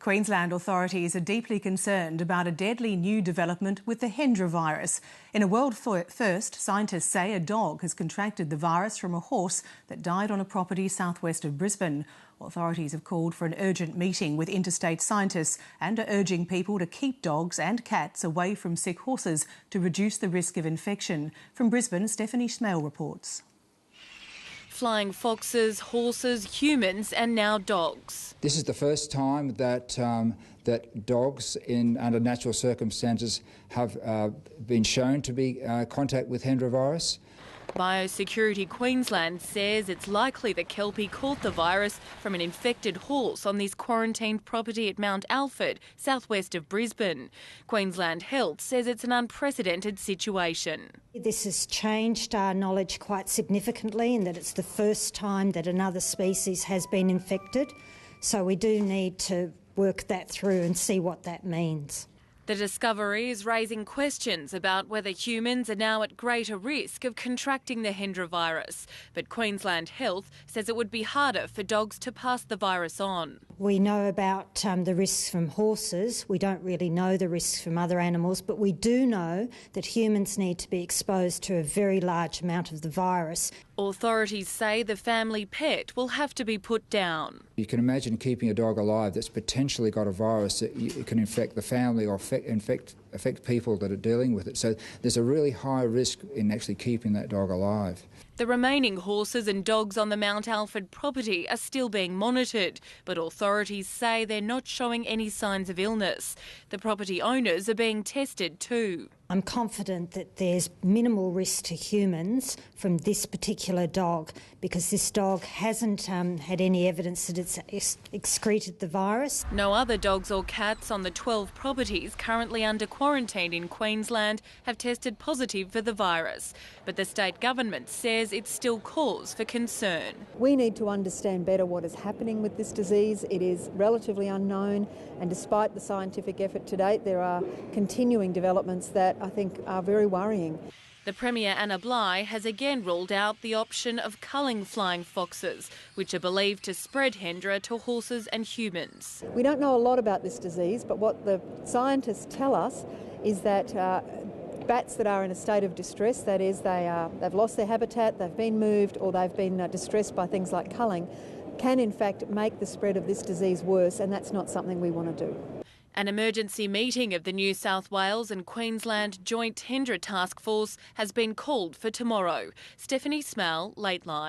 Queensland authorities are deeply concerned about a deadly new development with the Hendra virus. In a world first, scientists say a dog has contracted the virus from a horse that died on a property southwest of Brisbane. Authorities have called for an urgent meeting with interstate scientists and are urging people to keep dogs and cats away from sick horses to reduce the risk of infection. From Brisbane, Stephanie Smale reports. Flying foxes, horses, humans and now dogs. This is the first time that dogs under natural circumstances have been shown to be contact with Hendra virus. Biosecurity Queensland says it's likely the Kelpie caught the virus from an infected horse on this quarantined property at Mount Alfred, southwest of Brisbane. Queensland Health says it's an unprecedented situation. This has changed our knowledge quite significantly in that it's the first time that another species has been infected. So we do need to work that through and see what that means. The discovery is raising questions about whether humans are now at greater risk of contracting the Hendra virus. But Queensland Health says it would be harder for dogs to pass the virus on. We know about the risks from horses. We don't really know the risks from other animals, but we do know that humans need to be exposed to a very large amount of the virus. Authorities say the family pet will have to be put down. You can imagine keeping a dog alive that's potentially got a virus that can infect the family or affect people that are dealing with it. So there's a really high risk in actually keeping that dog alive. The remaining horses and dogs on the Mount Alfred property are still being monitored, but authorities say they're not showing any signs of illness. The property owners are being tested too. I'm confident that there's minimal risk to humans from this particular dog because this dog hasn't had any evidence that it's excreted the virus. No other dogs or cats on the 12 properties currently under quarantine in Queensland have tested positive for the virus, but the state government says it's still cause for concern. We need to understand better what is happening with this disease. It is relatively unknown, and despite the scientific effort to date, there are continuing developments that I think are very worrying. The Premier Anna Bligh has again ruled out the option of culling flying foxes, which are believed to spread Hendra to horses and humans. We don't know a lot about this disease, but what the scientists tell us is that bats that are in a state of distress, that is, they've lost their habitat, they've been moved, or they've been distressed by things like culling, can in fact make the spread of this disease worse, and that's not something we want to do. An emergency meeting of the New South Wales and Queensland Joint Hendra Task Force has been called for tomorrow. Stephanie Smale, Late Line.